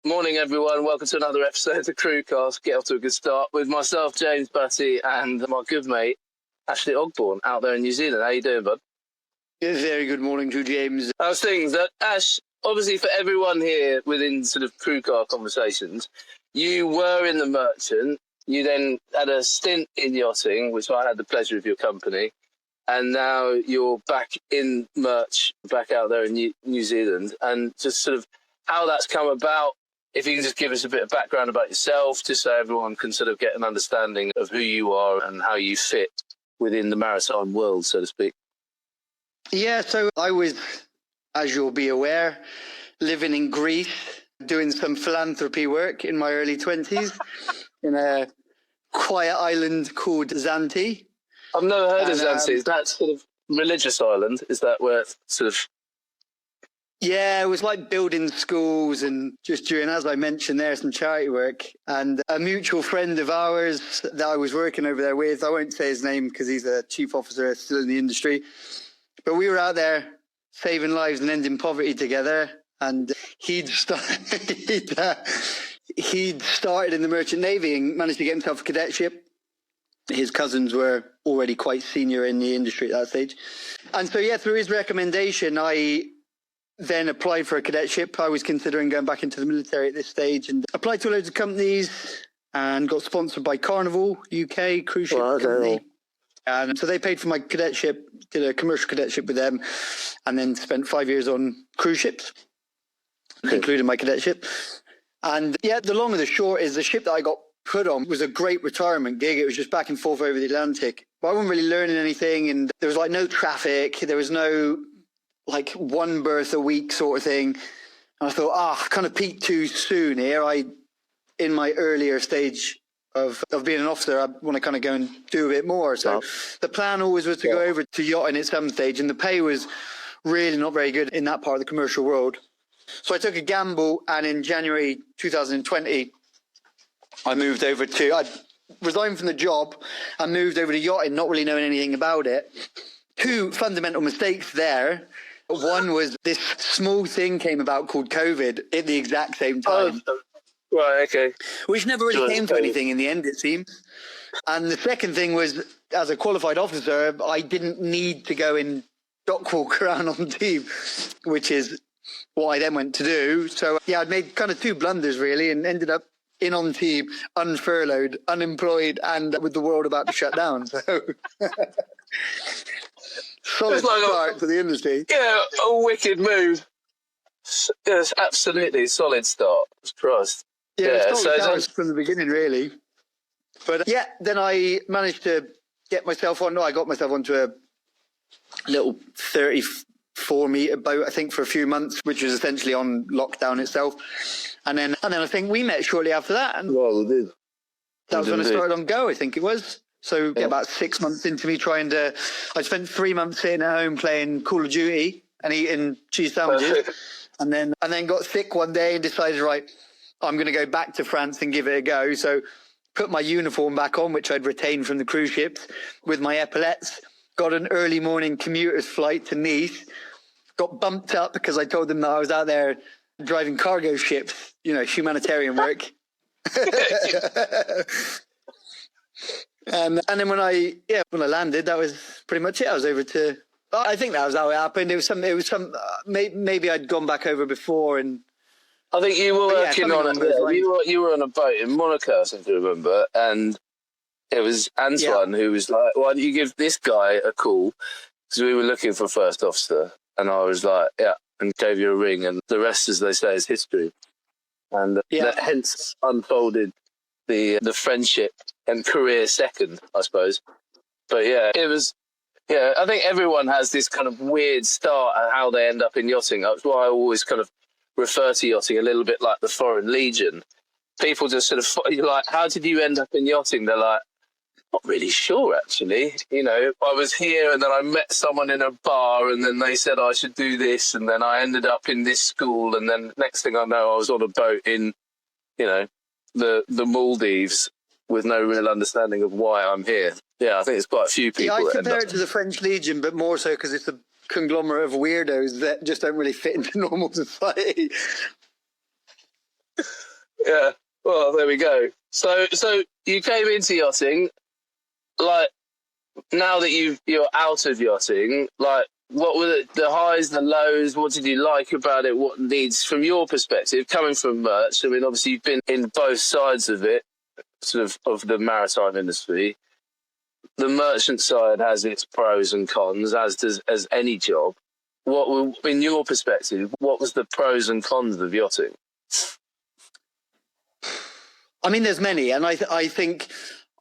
Morning, everyone. Welcome to another episode of the Crewcast. Get off to a good start with myself, James Battey, and my good mate, Ashley Ogborne, out there in New Zealand. How you doing, bud? Yeah, very good morning to James. How's things? Ash, obviously for everyone here within sort of Crewcar conversations, you were in the Merchant. You then had a stint in yachting, which I had the pleasure of your company. And now you're back in Merch, back out there in New Zealand. And just sort of how that's come about. If you can just give us a bit of background about yourself, just so everyone can sort of get an understanding of who you are and how you fit within the maritime world, so to speak. Yeah, so I was, as you'll be aware, living in Greece, doing some philanthropy work in my early 20s in a quiet island called Zante. I've never heard of Zante. Is that sort of religious island? Is that where it's sort of... Yeah, it was like building schools and just doing, as I mentioned there, some charity work. And a mutual friend of ours that I was working over there with, I won't say his name because he's a chief officer still in the industry, but we were out there saving lives and ending poverty together. And he'd started in the Merchant Navy and managed to get himself a cadetship. His cousins were already quite senior in the industry at that stage. And so, yeah, through his recommendation, I then applied for a cadetship. I was considering going back into the military at this stage and applied to loads of companies and got sponsored by Carnival UK cruise ship company. And so they paid for my cadetship, did a commercial cadetship with them, and then spent 5 years on cruise ships, including my cadetship. And yeah, the long and the short is the ship that I got put on was a great retirement gig. It was just back and forth over the Atlantic. But I wasn't really learning anything, and there was like no traffic. There was no like one berth a week sort of thing. And I thought, I kind of peaked too soon here. In my earlier stage of being an officer, I want to kind of go and do a bit more. So the plan always was to go over to yachting at some stage, and the pay was really not very good in that part of the commercial world. So I took a gamble, and in January 2020, I resigned from the job and moved over to yachting, not really knowing anything about it. Two fundamental mistakes there. One was this small thing came about called COVID at the exact same time. Oh, right, okay. Which never really came to anything in the end, it seems. And the second thing was, as a qualified officer, I didn't need to go and dock walk around on team, which is what I then went to do. So, yeah, I'd made kind of two blunders, really, and ended up in on team, unfurloughed, unemployed, and with the world about to shut down. So... Solid start to the industry. Yeah, a wicked move. Yes, absolutely solid start. Christ. Yeah, so from the beginning, really. But yeah, then I managed to get myself on. No, I got myself onto a little 34-meter boat, I think, for a few months, which was essentially on lockdown itself. And then I think we met shortly after that. And well, we did. That was when I started on Go, I think it was. So about 6 months into me I spent 3 months sitting at home playing Call of Duty and eating cheese sandwiches, and then got sick one day and decided, right, I'm going to go back to France and give it a go. So put my uniform back on, which I'd retained from the cruise ships, with my epaulettes, got an early morning commuter's flight to Nice, got bumped up because I told them that I was out there driving cargo ships, humanitarian work. And then when I landed, that was pretty much it. I was over to. I think that was how it happened. It was some. Maybe I'd gone back over before, and I think you were working on it. You were on a boat in Monaco, I seem to remember, and it was Antoine who was like, "Why don't you give this guy a call?" Because we were looking for a first officer, and I was like, "Yeah," and gave you a ring, and the rest, as they say, is history. And that hence unfolded the friendship and career second, I suppose. But yeah, it was, I think everyone has this kind of weird start at how they end up in yachting. That's why I always kind of refer to yachting a little bit like the Foreign Legion. People just sort of, you're like, how did you end up in yachting? They're like, not really sure, actually. I was here and then I met someone in a bar and then they said I should do this. And then I ended up in this school. And then next thing I know, I was on a boat in, the Maldives with no real understanding of why I'm here. Yeah, I think it's quite a few people. Yeah, I compare it to the French Legion, but more so because it's a conglomerate of weirdos that just don't really fit into normal society. Yeah. Well, there we go. So you came into yachting, like, now that you're out of yachting, like, what were the highs, the lows? What did you like about it? What needs, from your perspective, coming from merch? I mean, obviously you've been in both sides of it, sort of the maritime industry. The merchant side has its pros and cons, as any job. What were, in your perspective, what was the pros and cons of yachting? I mean, there's many, and I think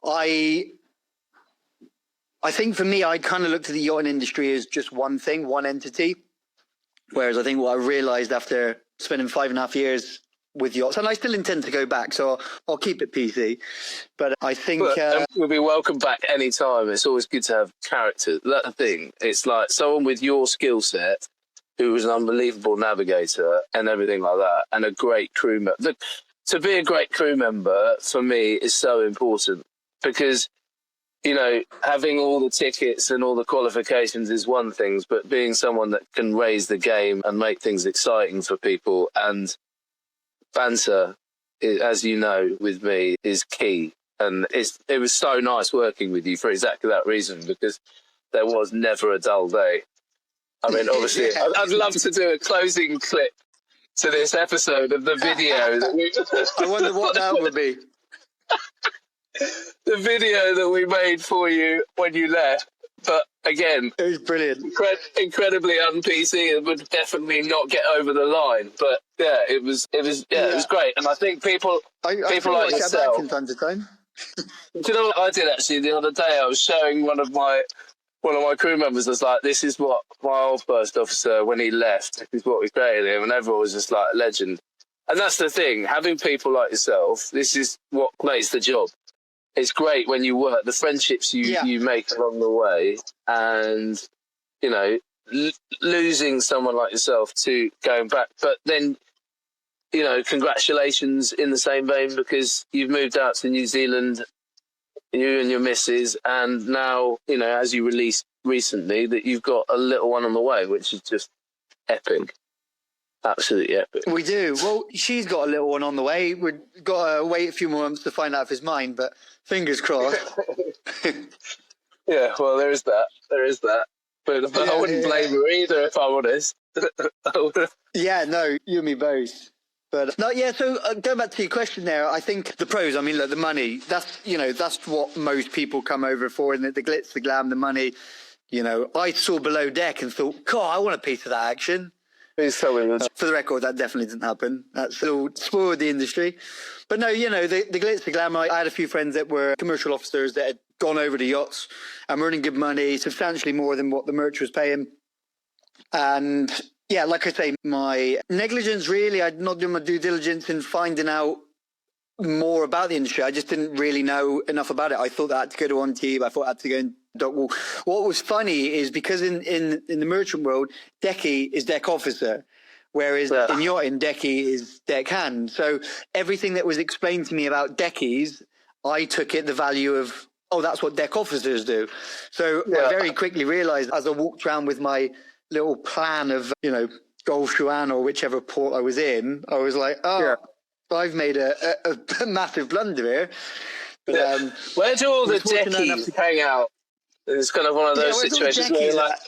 for me, I kind of looked at the yachting industry as just one thing, one entity. Whereas I think what I realised after spending 5.5 years with yachts, and I still intend to go back, so I'll keep it PC. But I think we'll be welcome back anytime. It's always good to have character. That's the thing. It's like someone with your skill set, who was an unbelievable navigator and everything like that, and a great crew member. To be a great crew member for me is so important, because, you know, having all the tickets and all the qualifications is one thing, but being someone that can raise the game and make things exciting for people, and banter, as you know, with me, is key. And it was so nice working with you for exactly that reason, because there was never a dull day. I mean, obviously, yeah. I'd love to do a closing clip to this episode of the video. I wonder what that would be. The video that we made for you when you left. But again, it was brilliant. Incredibly un-PC, and would definitely not get over the line. But yeah, it was great. And I think people like yourself, from time to time. Do you know what I did actually the other day? I was showing one of my crew members. Was like, this is what my old first officer, when he left, this is what we created him, and everyone was just like, legend. And that's the thing, having people like yourself, this is what makes the job. It's great when you work, the friendships you make along the way, and, you know, losing someone like yourself to going back. But then, you know, congratulations in the same vein, because you've moved out to New Zealand, you and your missus, and now, you know, as you released recently, that you've got a little one on the way, which is just epic. Absolutely epic. We do. Well, she's got a little one on the way. We've got to wait a few more months to find out if it's mine, but fingers crossed. Yeah, well, there is that. But I wouldn't blame her either, if I'm honest. Yeah, no, you and me both. But no, yeah. So going back to your question there, I think the pros. I mean, look, the money. That's what most people come over for, isn't it? The glitz, the glam, the money. You know, I saw Below Deck and thought, God, I want a piece of that action. For the record, that definitely didn't happen. That still spoiled the industry. But no, you know, the glitz, the glamour. I had a few friends that were commercial officers that had gone over to yachts and were earning good money, substantially more than what the merch was paying. And yeah, like I say, my negligence, really, I'd not done my due diligence in finding out more about the industry. I just didn't really know enough about it. I thought that I had to go to On Tube. I thought I had to go and dock. Well, what was funny is because in the merchant world, decky is deck officer, whereas in yachting, decky is deck hand. So everything that was explained to me about deckies, I took it the value of, oh, that's what deck officers do. So I very quickly realised as I walked around with my little plan of, you know, Gulf Shuan or whichever port I was in, I was like, I've made a massive blunder here. But, where do all the deckies hang out? It's kind of one of those situations where you're like,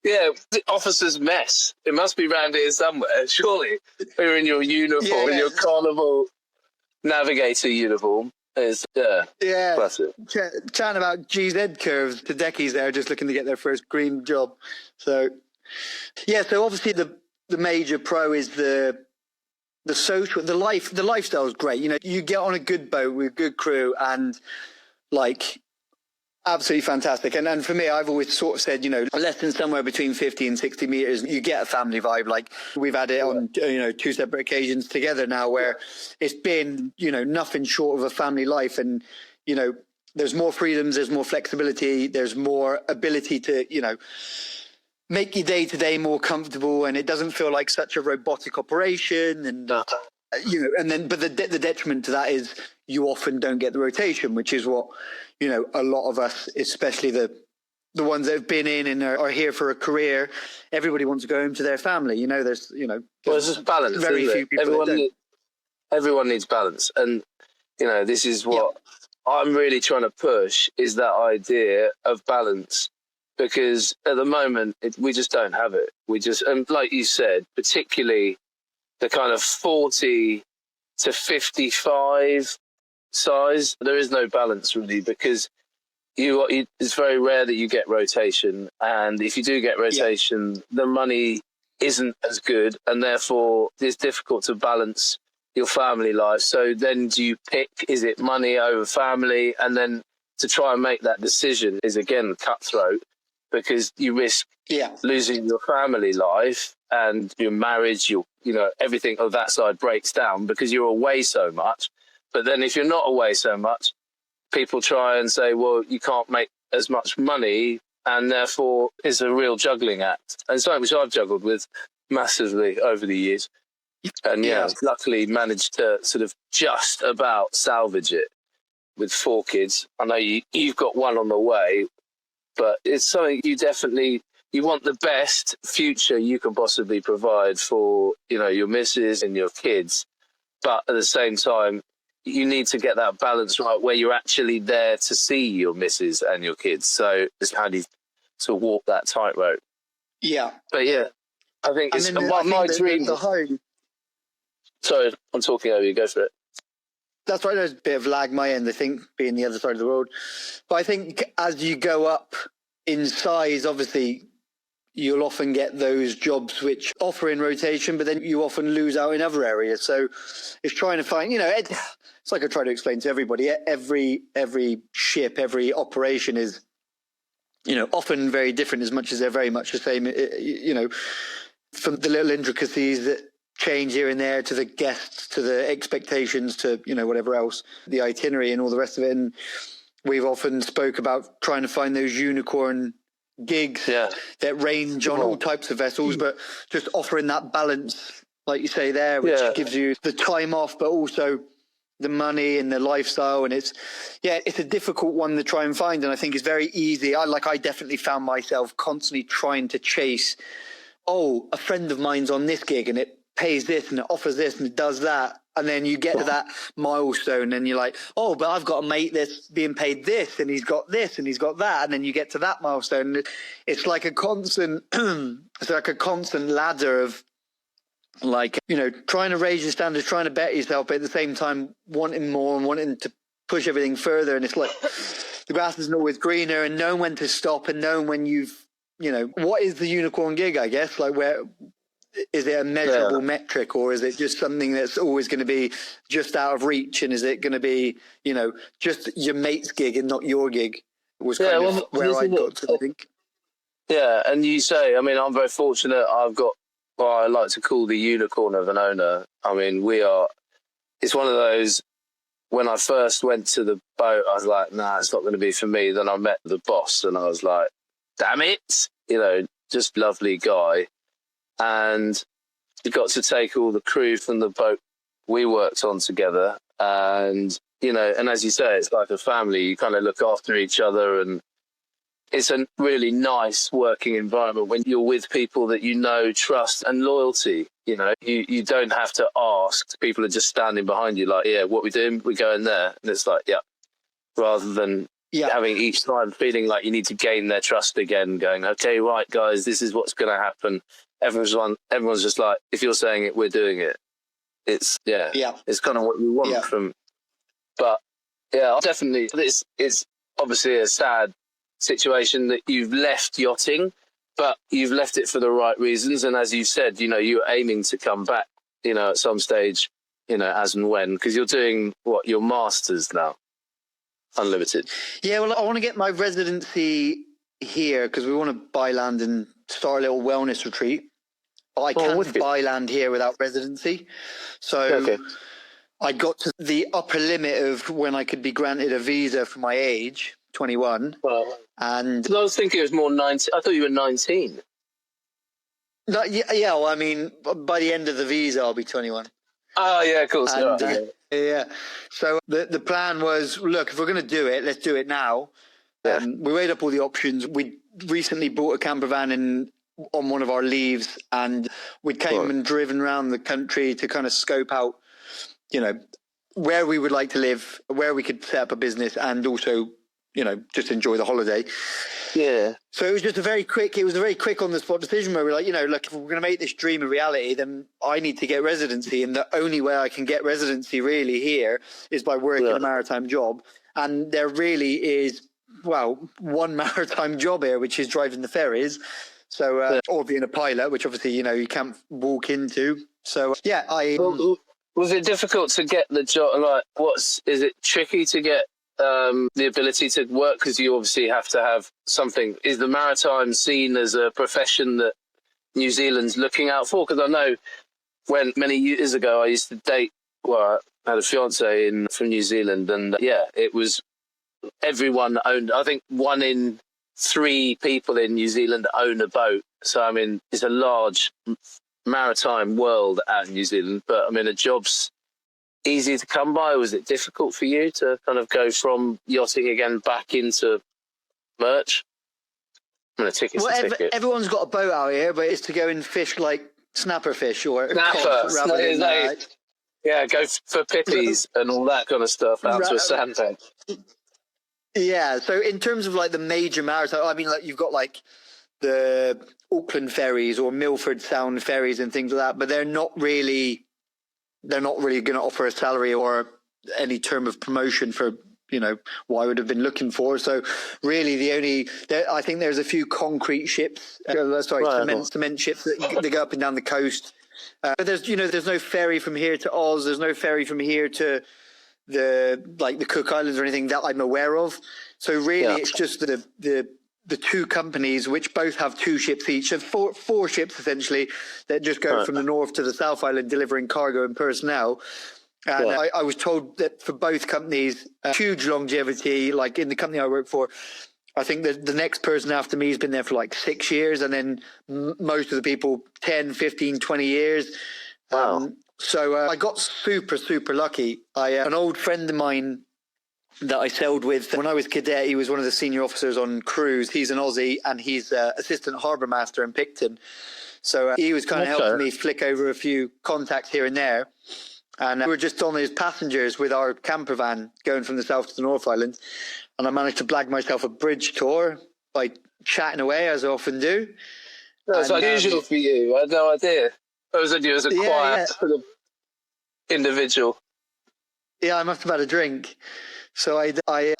the officer's mess. It must be around here somewhere, surely. You're in your uniform, in your carnival navigator uniform. It's, classic. Chatting about GZ curves, the deckies there just looking to get their first green job. So, so obviously the major pro is the social, the lifestyle is great. You know, you get on a good boat with a good crew and like absolutely fantastic. And for me, I've always sort of said, you know, less than somewhere between 50 and 60 meters, you get a family vibe. Like we've had it on, you know, 2 separate occasions together now where it's been, you know, nothing short of a family life. And, you know, there's more freedoms, there's more flexibility, there's more ability to, you know, make your day-to-day more comfortable, and it doesn't feel like such a robotic operation. And you know, and then but the detriment to that is you often don't get the rotation, which is what, you know, a lot of us, especially the ones that have been in and are here for a career, everybody wants to go home to their family. You know, there's, you know, there's just balance. Very few people. everyone needs balance. And, this is what I'm really trying to push, is that idea of balance. Because at the moment, we just don't have it. And like you said, particularly the kind of 40 to 55 size, there is no balance really, because it's very rare that you get rotation. And if you do get rotation, the money isn't as good, and therefore it's difficult to balance your family life. So then do you pick, is it money over family? And then to try and make that decision is again cutthroat, because you risk losing your family life and your marriage, everything of that side breaks down because you're away so much. But then if you're not away so much, people try and say, well, you can't make as much money, and therefore it's a real juggling act. And it's something which I've juggled with massively over the years. And luckily managed to sort of just about salvage it with 4 kids. I know you've got one on the way, but it's something you want the best future you can possibly provide for, your missus and your kids. But at the same time, you need to get that balance right where you're actually there to see your missus and your kids. So it's handy to walk that tightrope. Yeah. But I think it's my dream. The home. Sorry, I'm talking over you. Go for it. That's right. There's a bit of lag my end, I think, being the other side of the road. But I think as you go up in size, obviously, you'll often get those jobs which offer in rotation, but then you often lose out in other areas. So it's trying to find, it's like I try to explain to everybody, every ship, every operation is, often very different as much as they're very much the same, from the little intricacies that change here and there to the guests, to the expectations, to, whatever else, the itinerary and all the rest of it. And we've often spoke about trying to find those unicorn gigs that range on all types of vessels, but just offering that balance, like you say there, which gives you the time off, but also the money and the lifestyle. And it's a difficult one to try and find. And I think it's very easy. I definitely found myself constantly trying to chase, a friend of mine's on this gig and it pays this and it offers this and it does that. And then you get to that milestone and you're like, but I've got a mate that's being paid this and he's got this and he's got that. And then you get to that milestone. It's like a constant, ladder of trying to raise your standards, trying to better yourself, but at the same time wanting more and wanting to push everything further. And it's like the grass isn't always greener, and knowing when to stop and knowing when what is the unicorn gig, I guess? Like, where is it a measurable metric, or is it just something that's always going to be just out of reach? And is it going to be, just your mate's gig and not your gig? Was kind of where I got to, I think. Yeah, and you say, I'm very fortunate. I've got what I like to call the unicorn of an owner. It's one of those, when I first went to the boat, I was like, nah, it's not going to be for me. Then I met the boss and I was like, damn it, just lovely guy. And we got to take all the crew from the boat we worked on together. And, and as you say, it's like a family. You kind of look after each other, and it's a really nice working environment when you're with people that trust and loyalty. You don't have to ask. People are just standing behind you like, what we doing? We're going there. And it's like, rather than having each time feeling like you need to gain their trust again, going, okay, right, guys, this is what's going to happen. Everyone's just like, if you're saying it, we're doing it. It's kind of what you want from. But definitely, it's obviously a sad situation that you've left yachting, but you've left it for the right reasons. And as you said, you're aiming to come back, at some stage, as and when, because you're doing your masters now, unlimited. Yeah, well, I want to get my residency here because we want to buy land and start a little wellness retreat. I can't buy land here without residency. So I got to the upper limit of when I could be granted a visa for my age, 21. And I was thinking it was more 19. I thought you were 19. No, by the end of the visa, I'll be 21. Oh, yeah, of course. And, so the plan was, look, if we're going to do it, let's do it now. We weighed up all the options. We recently bought a camper van on one of our leaves, and we came and driven around the country to kind of scope out where we would like to live, where we could set up a business, and also, just enjoy the holiday. Yeah. So it was a very quick on the spot decision where we're like, look, if we're going to make this dream a reality, then I need to get residency. And the only way I can get residency really here is by working a maritime job. And there really is, one maritime job here, which is driving the ferries. So, or being a pilot, which obviously, you can't walk into. So, was it difficult to get the job? Like, is it tricky to get the ability to work, because you obviously have to have something? Is the maritime seen as a profession that New Zealand's looking out for? Because I know when many years ago I used to date, I had a fiance from New Zealand, and it was everyone owned. I think 1 in 3 people in New Zealand own a boat. So I mean, it's a large maritime world out in New Zealand. But I mean, a job's easy to come by? Was it difficult for you to kind of go from yachting again back into merch? I mean, a ticket's a ticket. Everyone's got a boat out here, but it's to go and fish like snapper fish or cod, go for pippies and all that kind of stuff out to a sandbank. Yeah, so in terms of like the major maritime, I mean, like you've got like the Auckland ferries or Milford Sound ferries and things like that, but they're not really going to offer a salary or any term of promotion for, what I would have been looking for. So really I think there's a few concrete ships, cement ships that go up and down the coast. But there's no ferry from here to Oz. There's no ferry from here to the Cook Islands or anything that I'm aware of. So really it's just the 2 companies, which both have 2 ships each, so four ships essentially, that just go from the north to the South Island delivering cargo and personnel. And I was told that for both companies, huge longevity. Like in the company I work for, I think the next person after me has been there for like 6 years, and then most of the people 10, 15, 20 years. Wow. So I got super, super lucky. An old friend of mine that I sailed with when I was cadet, he was one of the senior officers on cruise. He's an Aussie, and he's assistant harbour master in Picton. So he was kind of helping me flick over a few contacts here and there. And we were just on his passengers with our camper van going from the south to the North Island. And I managed to blag myself a bridge tour by chatting away, as I often do. That's unusual for you. I had no idea. I was you as a quiet sort of individual. Yeah, I must have had a drink. So I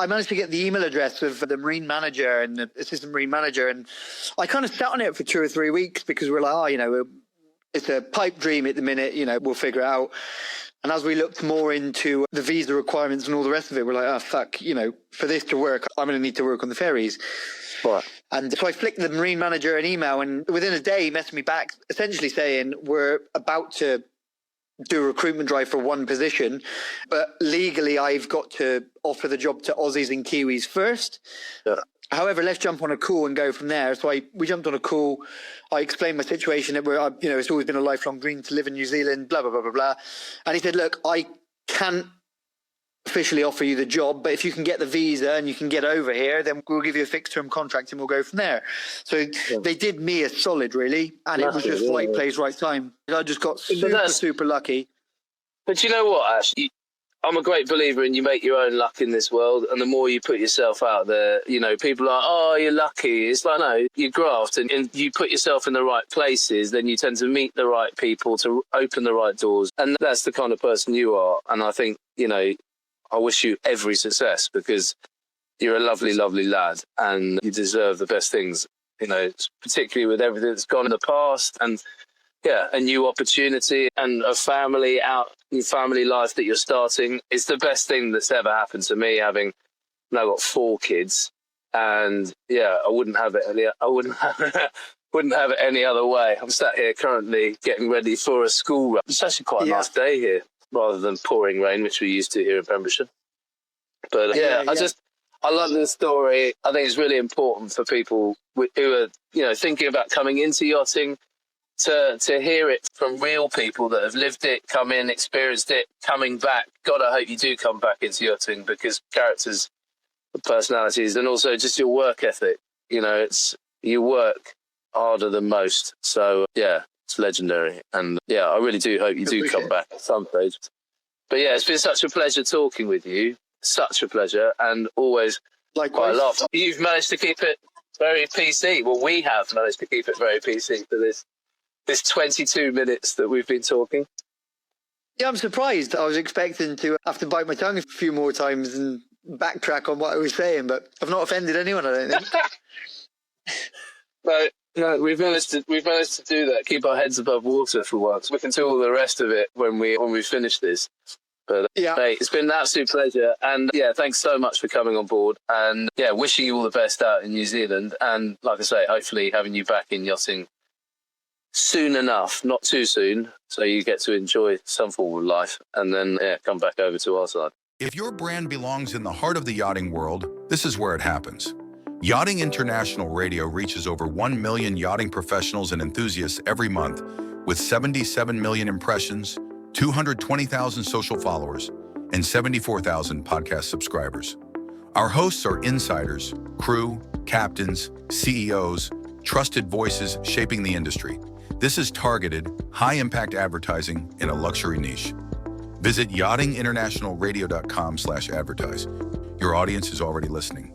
managed to get the email address of the marine manager and the assistant marine manager. And I kind of sat on it for 2 or 3 weeks because we're like, it's a pipe dream at the minute, we'll figure it out. And as we looked more into the visa requirements and all the rest of it, we're like, fuck, for this to work, I'm going to need to work on the ferries. Right. And so I flicked the marine manager an email, and within a day he messaged me back essentially saying, we're about to do a recruitment drive for 1 position, but legally I've got to offer the job to Aussies and Kiwis first. Yeah. However, let's jump on a call and go from there. So we jumped on a call. I explained my situation that it's always been a lifelong dream to live in New Zealand, blah, blah, blah, blah, blah. And he said, look, I can't officially offer you the job, but if you can get the visa and you can get over here, then we'll give you a fixed term contract and we'll go from there. So they did me a solid, really. And it was just right place, right time. I just got super lucky. But you know what, Ash? I'm a great believer in you make your own luck in this world, and the more you put yourself out there, people are, oh, you're lucky. It's like, no, you graft and you put yourself in the right places, then you tend to meet the right people to open the right doors. And that's the kind of person you are. And I think, I wish you every success, because you're a lovely, lovely lad, and you deserve the best things, particularly with everything that's gone in the past. And a new opportunity and a new family life that you're starting. It's the best thing that's ever happened to me, having now got 4 kids. And I wouldn't have it any other way. I'm sat here currently getting ready for a school run. It's actually quite a nice day here, rather than pouring rain, which we're used to here in Pembrokeshire. But I love this story. I think it's really important for people who are, thinking about coming into yachting, to hear it from real people that have lived it, come in, experienced it, coming back. God, I hope you do come back into yachting, because characters, personalities, and also just your work ethic. You work harder than most. So, it's legendary. And, I really do hope you do come back at some stage. But yeah, it's been such a pleasure talking with you. Such a pleasure, and always Likewise. quite a lot. You've managed to keep it very PC. Well, we have managed to keep it very PC for this 22 minutes that we've been talking. Yeah, I'm surprised. I was expecting to have to bite my tongue a few more times and backtrack on what I was saying, but I've not offended anyone, I don't think. No, we've managed to do that. Keep our heads above water for once. We can do all the rest of it when we finish this. But yeah, mate, it's been an absolute pleasure, and yeah, thanks so much for coming on board. And yeah, wishing you all the best out in New Zealand. And like I say, hopefully having you back in yachting soon enough, not too soon, so you get to enjoy some form of life, and then come back over to our side. If your brand belongs in the heart of the yachting world, this is where it happens. Yachting International Radio reaches over 1 million yachting professionals and enthusiasts every month, with 77 million impressions, 220,000 social followers, and 74,000 podcast subscribers. Our hosts are insiders, crew, captains, CEOs, trusted voices shaping the industry. This is targeted, high-impact advertising in a luxury niche. Visit yachtinginternationalradio.com/advertise. Your audience is already listening.